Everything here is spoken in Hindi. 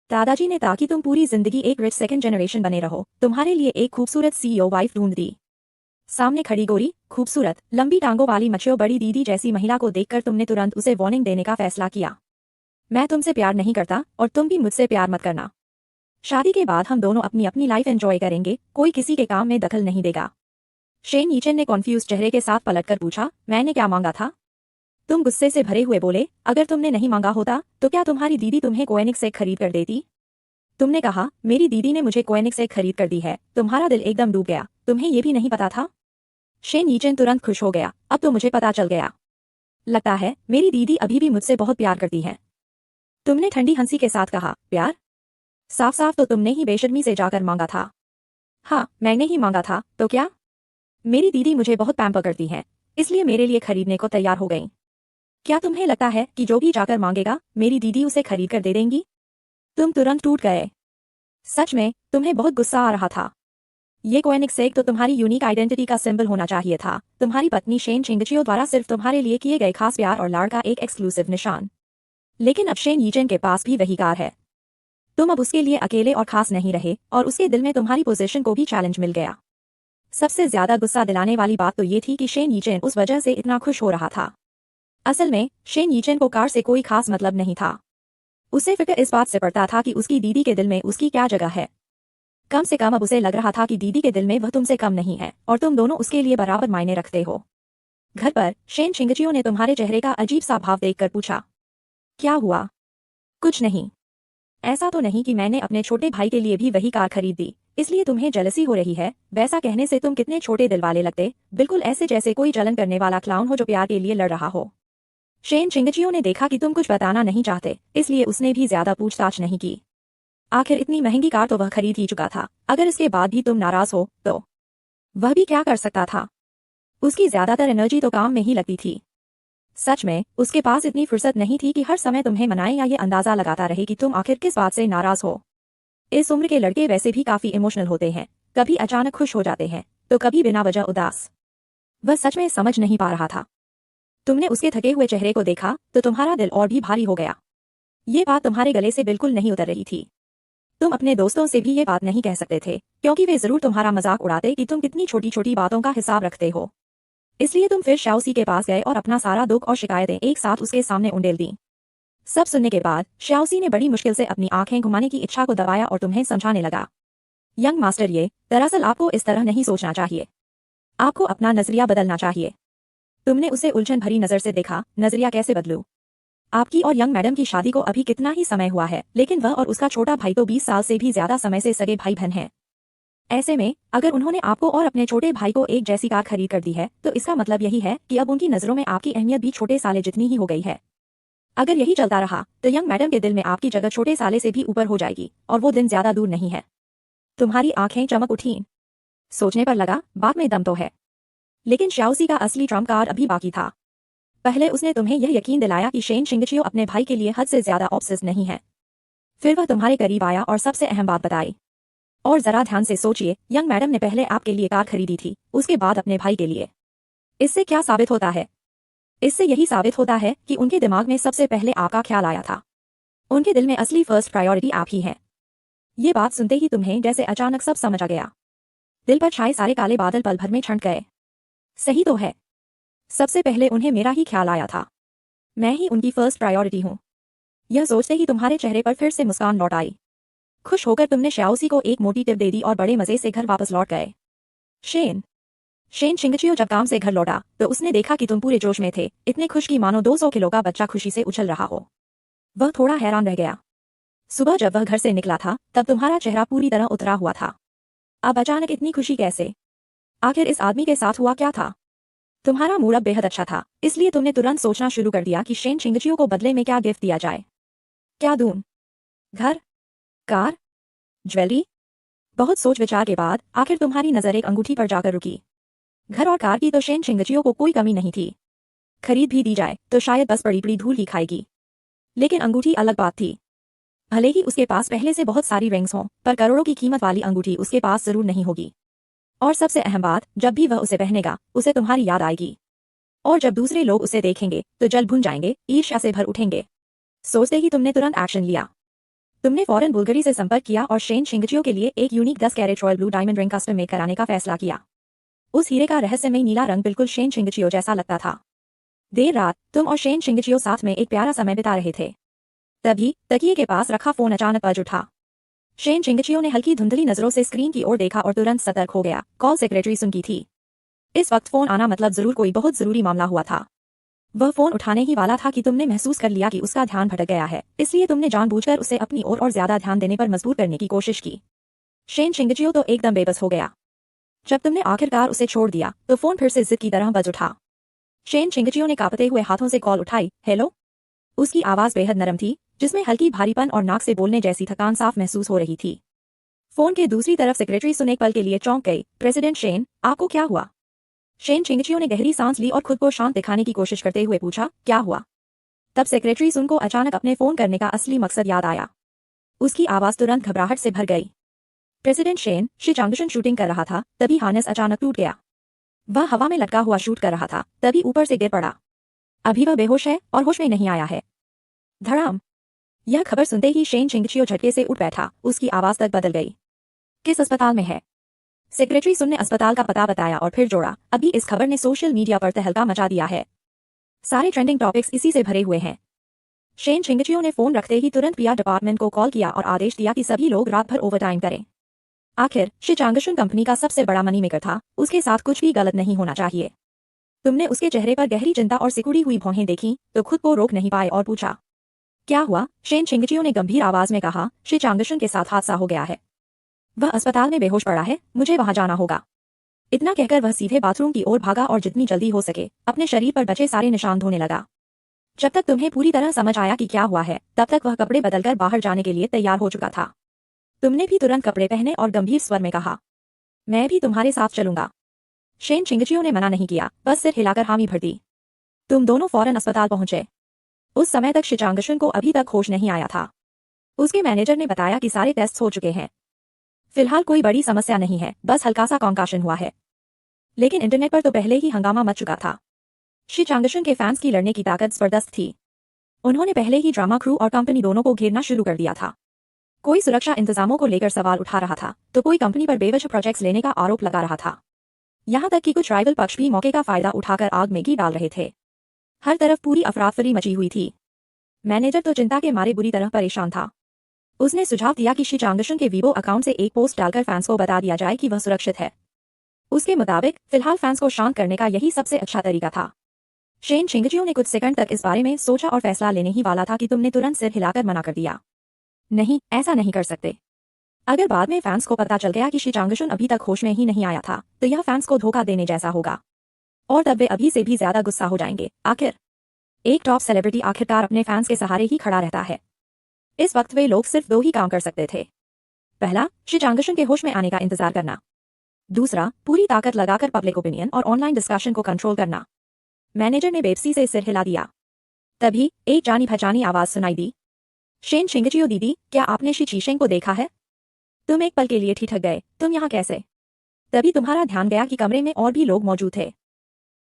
दादाजी ने ताकि तुम पूरी जिंदगी एक रिच सेकंड जनरेशन बने रहो, तुम्हारे लिए एक खूबसूरत सीईओ वाइफ ढूंढ दी। सामने खड़ी गोरी, खूबसूरत, लंबी टांगों वाली मच्छियों बड़ी दीदी जैसी महिला को देखकर तुमने तुरंत उसे वार्निंग देने का फैसला किया। मैं तुमसे प्यार नहीं करता और तुम भी मुझसे प्यार मत करना। शादी के बाद हम दोनों अपनी अपनी लाइफ एंजॉय करेंगे, कोई किसी के काम में दखल नहीं देगा। शेन यीचन ने कॉन्फ्यूज चेहरे के साथ पलटकर पूछा, मैंने क्या मांगा था? तुम गुस्से से भरे हुए बोले, अगर तुमने नहीं मांगा होता तो क्या तुम्हारी दीदी तुम्हें कोएनिक्स से खरीद कर देती? तुमने कहा, मेरी दीदी ने मुझे कोएनिक्स से खरीद कर दी है। तुम्हारा दिल एकदम डूब गया। तुम्हें ये भी नहीं पता था? शेन यीचन तुरंत खुश हो गया, अब तो मुझे पता चल गया। लगता है मेरी दीदी अभी भी मुझसे बहुत प्यार करती है। तुमने ठंडी हंसी के साथ कहा, प्यार? साफ साफ तो तुमने ही बेशर्मी से जाकर मांगा था। हाँ, मैंने ही मांगा था, तो क्या? मेरी दीदी मुझे बहुत पैम्पर करती है, इसलिए मेरे लिए खरीदने को तैयार हो गई। क्या तुम्हें लगता है कि जो भी जाकर मांगेगा मेरी दीदी उसे खरीद कर दे देंगी? तुम तुरंत टूट गए। सच में तुम्हें बहुत गुस्सा आ रहा था। ये कोएनिक्स एग तो तुम्हारी यूनिक आइडेंटिटी का सिंबल होना चाहिए था, तुम्हारी पत्नी शेन चिंगचियो द्वारा सिर्फ तुम्हारे लिए किए गए खास प्यार और लाड़ का एक एक्सक्लूसिव निशान। लेकिन अब शेन यीचन के पास भी वही कार है। तुम अब उसके लिए अकेले और खास नहीं रहे और उसके दिल में तुम्हारी पोजीशन को भी चैलेंज मिल गया। सबसे ज्यादा गुस्सा दिलाने वाली बात तो ये थी कि शेन यीचन उस वजह से इतना खुश हो रहा था। असल में शेन यीचन को कार से कोई खास मतलब नहीं था। उसे फिक्र इस बात से पड़ता था कि उसकी दीदी के दिल में उसकी क्या जगह है। कम से कम अब उसे लग रहा था कि दीदी के दिल में वह तुमसे कम नहीं है और तुम दोनों उसके लिए बराबर मायने रखते हो। घर पर शेन चिंगचियो ने तुम्हारे चेहरे का अजीब सा भाव देखकर पूछा, क्या हुआ? कुछ नहीं। ऐसा तो नहीं कि मैंने अपने छोटे भाई के लिए भी वही कार खरीद दी, इसलिए तुम्हें जेलसी हो रही है? वैसा कहने से तुम कितने छोटे दिल वाले लगते, बिल्कुल ऐसे जैसे कोई जलन करने वाला क्लाउन हो जो प्यार के लिए लड़ रहा हो। शेन चिंगचियो ने देखा कि तुम कुछ बताना नहीं चाहते, इसलिए उसने भी ज्यादा पूछताछ नहीं की। आखिर इतनी महंगी कार तो वह खरीद ही चुका था, अगर इसके बाद भी तुम नाराज हो तो वह भी क्या कर सकता था? उसकी ज्यादातर एनर्जी तो काम में ही लगती थी। सच में उसके पास इतनी फुर्सत नहीं थी कि हर समय तुम्हें मनाए या ये अंदाजा लगाता रहे कि तुम आखिर किस बात से नाराज हो। इस उम्र के लड़के वैसे भी काफी इमोशनल होते हैं, कभी अचानक खुश हो जाते हैं तो कभी बिना वजह उदास। वह सच में समझ नहीं पा रहा था। तुमने उसके थके हुए चेहरे को देखा तो तुम्हारा दिल और भी भारी हो गया। ये बात तुम्हारे गले से बिल्कुल नहीं उतर रही थी। तुम अपने दोस्तों से भी ये बात नहीं कह सकते थे, क्योंकि वे जरूर तुम्हारा मजाक उड़ाते कि तुम कितनी छोटी छोटी बातों का हिसाब रखते हो। इसलिए तुम फिर श्याओसी के पास गए और अपना सारा दुख और शिकायतें एक साथ उसके सामने उंडेल दी। सब सुनने के बाद श्याओसी ने बड़ी मुश्किल से अपनी आंखें घुमाने की इच्छा को दबाया और तुम्हें समझाने लगा, यंग मास्टर, ये दरअसल आपको इस तरह नहीं सोचना चाहिए। आपको अपना नजरिया बदलना चाहिए। तुमने उसे उलझन भरी नजर से देखा। नजरिया कैसे बदलूं? आपकी और यंग मैडम की शादी को अभी कितना ही समय हुआ है, लेकिन वह और उसका छोटा भाई तो 20 साल से भी ज्यादा समय से सगे भाई बहन हैं। ऐसे में अगर उन्होंने आपको और अपने छोटे भाई को एक जैसी कार खरीद कर दी है तो इसका मतलब यही है कि अब उनकी नजरों में आपकी अहमियत भी छोटे साले जितनी ही हो गई है। अगर यही चलता रहा तो यंग मैडम के दिल में आपकी जगह छोटे साले से भी ऊपर हो जाएगी और वो दिन ज्यादा दूर नहीं है। तुम्हारी आंखें चमक उठीं। सोचने पर लगा बात में दम तो है, लेकिन श्याओसी का असली ट्रम्प कार्ड अभी बाकी था। पहले उसने तुम्हें यह यकीन दिलाया कि शेन चिंगचियो अपने भाई के लिए हद से ज्यादा ऑब्सेस्ड नहीं है। फिर वह तुम्हारे करीब आया और सबसे अहम बात बताई। और जरा ध्यान से सोचिए, यंग मैडम ने पहले आपके लिए कार खरीदी थी, उसके बाद अपने भाई के लिए। इससे क्या साबित होता है? इससे यही साबित होता है कि उनके दिमाग में सबसे पहले आपका ख्याल आया था। उनके दिल में असली फर्स्ट प्रायोरिटी आप ही हैं। ये बात सुनते ही तुम्हें जैसे अचानक सब समझ आ गया। दिल पर छाए सारे काले बादल पल भर में छंट गए। सही तो है, सबसे पहले उन्हें मेरा ही ख्याल आया था। मैं ही उनकी फर्स्ट प्रायोरिटी हूँ। यह सोचते ही तुम्हारे चेहरे पर फिर से मुस्कान लौट आई। खुश होकर तुमने श्याओसी को एक मोटी टिप दे दी और बड़े मजे से घर वापस लौट गए। शेन चिंगचियो जब काम से घर लौटा तो उसने देखा कि तुम पूरे जोश में थे, इतने खुश कि मानो 200 किलो का बच्चा खुशी से उछल रहा हो। वह थोड़ा हैरान रह गया। सुबह जब वह घर से निकला था तब तुम्हारा चेहरा पूरी तरह उतरा हुआ था। अब अचानक इतनी खुशी कैसे? आखिर इस आदमी के साथ हुआ क्या था? तुम्हारा मूड अब बेहद अच्छा था, इसलिए तुमने तुरंत सोचना शुरू कर दिया कि शेन चिंगचियो को बदले में क्या गिफ्ट दिया जाए। क्या दूं? घर, कार, ज्वेलरी? बहुत सोच विचार के बाद आखिर तुम्हारी नजर एक अंगूठी पर जाकर रुकी। घर और कार की तो शेन चिंगचियो को कोई कमी नहीं थी। खरीद भी दी जाए तो शायद बस पड़ी पड़ी धूल ही खाएगी। लेकिन अंगूठी अलग बात थी। भले ही उसके पास पहले से बहुत सारी रिंग्स हों, पर करोड़ों की कीमत वाली अंगूठी उसके पास जरूर नहीं होगी। और सबसे अहम बात, जब भी वह उसे पहनेगा उसे तुम्हारी याद आएगी। और जब दूसरे लोग उसे देखेंगे तो जल भुन जाएंगे, ईर्ष्या से भर उठेंगे। सोचते ही तुमने तुरंत एक्शन लिया। तुमने फौरन बुल्गारी से संपर्क किया और शेन शिंगचियो के लिए एक unique 10 carat royal blue diamond ring custom make कराने का फैसला किया। उस हीरे का रहस्यमय नीला रंग बिल्कुल शेन शिंगचियो जैसा लगता था। देर रात तुम और शेन शिंगचियो साथ में एक प्यारा समय बिता रहे थे। तभी तकिए के पास रखा फोन अचानक बज उठा। शेन शिंगचियो ने हल्की धुंधली नजरों से स्क्रीन की ओर देखा और तुरंत सतर्क हो गया। कॉल सेक्रेटरी सुन की थी। इस वक्त फोन आना मतलब जरूर कोई बहुत जरूरी मामला हुआ था। वह फोन उठाने ही वाला था कि तुमने महसूस कर लिया कि उसका ध्यान भटक गया है, इसलिए तुमने जानबूझकर उसे अपनी ओर और ज्यादा ध्यान देने पर मजबूर करने की कोशिश की। शेन शिंगचियो तो एकदम बेबस हो गया। जब तुमने आखिरकार उसे छोड़ दिया तो फोन फिर से जिद की तरह बज उठा। शेन शिंगचियो ने कांपते हुए हाथों से कॉल उठाई। हेलो। उसकी आवाज बेहद नरम थी, जिसमें हल्की भारीपन और नाक से बोलने जैसी थकान साफ महसूस हो रही थी। फोन के दूसरी तरफ सेक्रेटरी सुन एक पल के लिए चौंक गई। प्रेसिडेंट शेन, आपको क्या हुआ? शेन शिंगचियो ने गहरी सांस ली और खुद को शांत दिखाने की कोशिश करते हुए पूछा, क्या हुआ? तब सेक्रेटरी सुन को अचानक अपने फोन करने का असली मकसद याद आया। उसकी आवाज तुरंत घबराहट से भर गई। प्रेसिडेंट शेन, शी चांगशन शूटिंग कर रहा था, तभी हार्नेस अचानक टूट गया। वह हवा में लटका हुआ शूट कर रहा था, तभी ऊपर से गिर पड़ा। अभी वह बेहोश है और होश में नहीं आया है। धड़ाम। यह खबर सुनते ही शेन शिंगचियो झटके से उठ बैठा। उसकी आवाज तक बदल गई। किस अस्पताल में है? सेक्रेटरी सुन ने अस्पताल का पता बताया और फिर जोड़ा, अभी इस खबर ने सोशल मीडिया पर तहलका मचा दिया है। सारे ट्रेंडिंग टॉपिक्स इसी से भरे हुए हैं। शेन शिंगचियो ने फोन रखते ही तुरंत पीआर डिपार्टमेंट को कॉल किया और आदेश दिया कि सभी लोग रात भर ओवरटाइम करें। आखिर शी चांगशन कंपनी का सबसे बड़ा मनी मेकर था, उसके साथ कुछ भी गलत नहीं होना चाहिए। तुमने उसके चेहरे पर गहरी चिंता और सिकुड़ी हुई भौहें देखी तो खुद को रोक नहीं पाए और पूछा, क्या हुआ? शेन शिंगचियो ने गंभीर आवाज में कहा, शी चांगशन के साथ हादसा हो गया है। वह अस्पताल में बेहोश पड़ा है, मुझे वहां जाना होगा। इतना कहकर वह सीधे बाथरूम की ओर भागा और जितनी जल्दी हो सके अपने शरीर पर बचे सारे निशान धोने लगा। जब तक तुम्हें पूरी तरह समझ आया कि क्या हुआ है, तब तक वह कपड़े बदलकर बाहर जाने के लिए तैयार हो चुका था। तुमने भी तुरंत कपड़े पहने और गंभीर स्वर में कहा, मैं भी तुम्हारे साथ चलूंगा। शेन शिंगचियो ने मना नहीं किया, बस सिर हिलाकर हामी भर दी। तुम दोनों फौरन अस्पताल पहुंचे। उस समय तक शी चांगशन को अभी तक होश नहीं आया था। उसके मैनेजर ने बताया कि सारे टेस्ट हो चुके हैं। फिलहाल कोई बड़ी समस्या नहीं है, बस हल्का सा कॉन्काशन हुआ है। लेकिन इंटरनेट पर तो पहले ही हंगामा मच चुका था। शी चांगशन के फैंस की लड़ने की ताकत जबरदस्त थी। उन्होंने पहले ही ड्रामा क्रू और कंपनी दोनों को घेरना शुरू कर दिया था। कोई सुरक्षा इंतजामों को लेकर सवाल उठा रहा था तो कोई कंपनी पर बेवजह प्रोजेक्ट्स लेने का आरोप लगा रहा था। यहाँ तक कि कुछ राइवल पक्ष भी मौके का फायदा उठाकर आग में घी डाल रहे थे। हर तरफ पूरी अफरातफरी मची हुई थी। मैनेजर तो चिंता के मारे बुरी तरह परेशान था। उसने सुझाव दिया कि शी चांगशन के वीवो अकाउंट से एक पोस्ट डालकर फैंस को बता दिया जाए कि वह सुरक्षित है। उसके मुताबिक फिलहाल फैंस को शांत करने का यही सबसे अच्छा तरीका था। शेन शिंगचियो ने कुछ सेकंड तक इस बारे में सोचा और फैसला लेने ही वाला था कि तुमने तुरंत सिर हिलाकर मना कर दिया। नहीं, ऐसा नहीं कर सकते। अगर बाद में फैंस को पता चल गया कि शी चांगशन अभी तक होश में ही नहीं आया था तो यह फैंस को धोखा देने जैसा होगा और तब वे अभी से भी ज्यादा गुस्सा हो जाएंगे। आखिर एक टॉप सेलिब्रिटी आखिरकार अपने फैंस के सहारे ही खड़ा रहता है। इस वक्त वे लोग सिर्फ दो ही काम कर सकते थे। पहला, शी चांगशन के होश में आने का इंतजार करना। दूसरा, पूरी ताकत लगाकर पब्लिक ओपिनियन और ऑनलाइन डिस्कशन को कंट्रोल करना। मैनेजर ने बेबसी से सिर हिला दिया। तभी एक जानी पहचानी आवाज सुनाई दी, शेन शिंगचियो दीदी, क्या आपने शी चीशेंग को देखा है? तुम एक पल के लिए ठिठक गए, तुम यहाँ कैसे? तभी तुम्हारा ध्यान गया कि कमरे में और भी लोग मौजूद थे।